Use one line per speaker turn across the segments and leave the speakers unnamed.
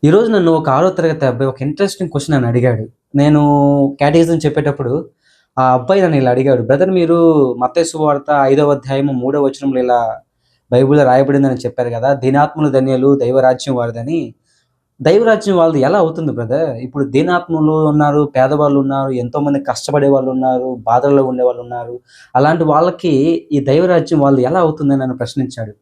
ఈరోజు నన్ను ఒక 6వ తరగతి అబ్బాయి ఒక ఇంట్రెస్టింగ్ క్వెషన్ నన్ను అడిగాడు. నేను కేటగిజం చెప్పేటప్పుడు ఆ అబ్బాయి నన్ను ఇలా అడిగాడు. బ్రదర్ మీరు మత్తయి సువార్త 5వ అధ్యాయము 3వ వచనంలో ఇలా బైబిల్‌లో రాయబడిందని చెప్పారు గదా! దీనాత్ములు ధన్యులు దైవరాజ్యం వారిదని. దైవరాజ్యం వాళ్ళది ఎలా అవుతుంది బ్రదర్? ఇప్పుడు దీనాత్ములు ఉన్నారు, పేదవాళ్ళు ఉన్నారు, ఎంతోమంది కష్టపడే వాళ్ళున్నారు, బాధల్లో ఉండేవాళ్ళున్నారు. అలాంటి వాళ్ళకి ఈ దైవరాజ్యం వాళ్ళది ఎలా అవుతుందని నన్ను ప్రశ్నించాడు.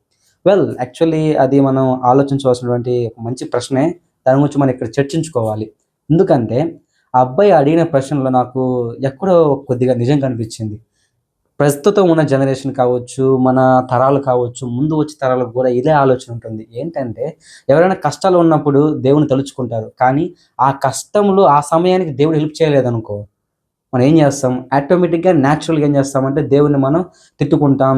యాక్చువల్లీ అది మనం ఆలోచించవలసినటువంటి ఒక మంచి ప్రశ్నే. దాని గురించి మనం ఇక్కడ చర్చించుకోవాలి. ఎందుకంటే, ఆ అబ్బాయి అడిగిన ప్రశ్నలో నాకు ఎక్కడో కొద్దిగా నిజం కనిపించింది. ప్రస్తుతం ఉన్న జనరేషన్ కావచ్చు, మన తరాలు కావచ్చు, ముందు వచ్చే తరాలకు గూడా ఇదే ఆలోచన ఉంటుంది. ఏంటంటే, ఎవరైనా కష్టాల్లో ఉన్నప్పుడు దేవుడిని తలుచుకుంటారు. కానీ, ఆ కష్టంలో ఆ సమయానికి దేవుడు హెల్ప్ చేయలేదనుకో, మనం ఏం చేస్తాం? ఆటోమేటిక్‌గా నేచురల్‌గా ఏం చేస్తామంటే దేవుడిని మనం తిట్టుకుంటాం.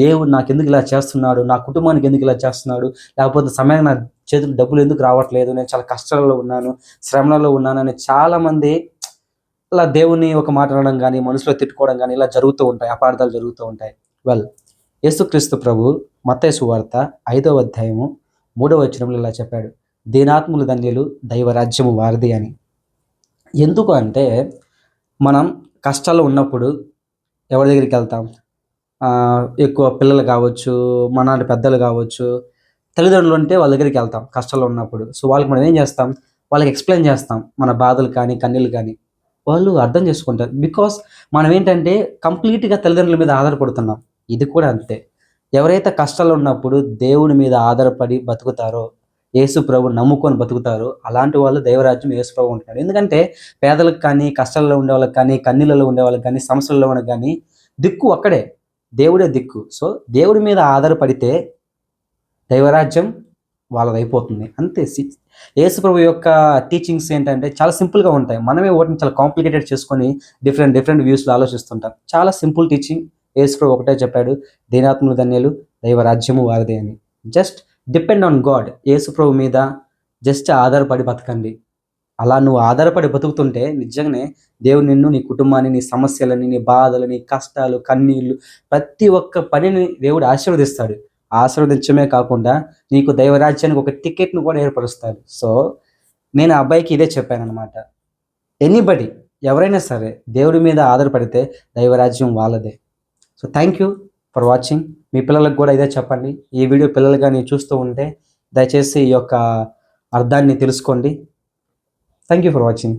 దేవుడు నాకెందుకు ఇలా చేస్తున్నాడు? నా కుటుంబానికి ఎందుకు ఇలా చేస్తున్నాడు? లేకపోతే సమయానికి నా చేతికి డబ్బులు ఎందుకు రావట్లేదు? నేను చాలా కష్టాలలో ఉన్నాను, శ్రమలలో ఉన్నానని చాలామంది ఇలా దేవుడిని ఒక మాట అనడం గాని, మనసులో తిట్టుకోవడం గాని ఇలా జరుగుతూ ఉంటాయి. అపార్థాలు జరుగుతూ ఉంటాయి. వెల్ యేసుక్రీస్తు ప్రభు మత్తయి సువార్త 5వ అధ్యాయము 3వ వచనంలో ఇలా చెప్పాడు. దీనాత్ములు ధన్యులు దైవరాజ్యము వారిది అని. ఎందుకు అంటే మనం కష్టాల్లో ఉన్నప్పుడు ఎవరి దగ్గరికెళ్తాం? ఎక్కువ పిల్లలు కావచ్చు, మనలాంటి పెద్దలు కావచ్చు, తల్లిదండ్రులుంటే వాళ్ళ దగ్గరికెళ్తాం కష్టాల్లో ఉన్నప్పుడు. సో, వాళ్ళకి మనం ఏం చేస్తాం? వాళ్ళకి ఎక్స్‌ప్లెయిన్ చేస్తాం. మన బాధలు కానీ, కన్నీళ్లు గానీ. వాళ్ళు అర్థం చేసుకుంటారు. బికాజ్ మనమేంటంటే కంప్లీట్‌గా తల్లిదండ్రుల మీద ఆధారపడుతున్నాం. ఇది కూడా అంతే. ఎవరైతే కష్టాల్లో ఉన్నప్పుడు దేవుని మీద ఆధారపడి బతుకుతారో, యేసు ప్రభువుని నమ్ముకొని బతుకుతారో, అలాంటి వాళ్ళు దైవరాజ్యం యేసు ప్రభు ఉంటున్నాడు. ఎందుకంటే పేదలకు కానీ, కష్టాల్లో ఉండేవాళ్ళకి కానీ, కన్నీళ్లలో ఉండేవాళ్ళకి గానీ, సమస్యల్లో ఉన్నకి గానీ దిక్కు ఒక్కడే. దేవుడే దిక్కు. సో, దేవుడి మీద ఆధారపడితే దైవరాజ్యం వాళ్ళదయిపోతుంది. అంతే యేసుప్రభు యొక్క టీచింగ్స్ ఏంటంటే చాలా సింపుల్‌గా ఉంటాయి. మనమే వాటిని చాలా కాంప్లికేటెడ్ చేసుకొని డిఫరెంట్ వ్యూస్‌లో ఆలోచిస్తుంటాం. చాలా సింపుల్ టీచింగ్. యేసుప్రభు ఒకటే చెప్పాడు. దీనాత్ములు ధన్యులు దైవరాజ్యము వారిదే అని. Just depend on God. యేసుప్రభు మీద జస్ట్ ఆధారపడి బతకండి. అలా నువ్వు ఆధారపడి బతుకుతుంటే నిజంగానే దేవుడు నిన్ను, నీ కుటుంబాన్ని, నీ సమస్యలని, నీ బాధలు, నీ కష్టాలు, కన్నీళ్ళు ప్రతి ఒక్క పనిని దేవుడు ఆశీర్వదిస్తాడు. ఆశీర్వదించడమే కాకుండా నీకు దైవరాజ్యానికి ఒక టికెట్‌ని కూడా ఏర్పరుస్తాడు. సో, నేను ఆ అబ్బాయికి ఇదే చెప్పాననమాట. ఎనీబడీ ఎవరైనా సరే దేవుడి మీద ఆధారపడితే దైవరాజ్యం వాళ్ళదే. So, thank you for watching. మీ పిల్లలకి గూడా ఇదే చెప్పండి. ఈ వీడియో పిల్లలు గాని చూస్తూ ఉంటే దయచేసి ఈ యొక్క అర్థాన్ని తెలుసుకోండి. Thank you for watching.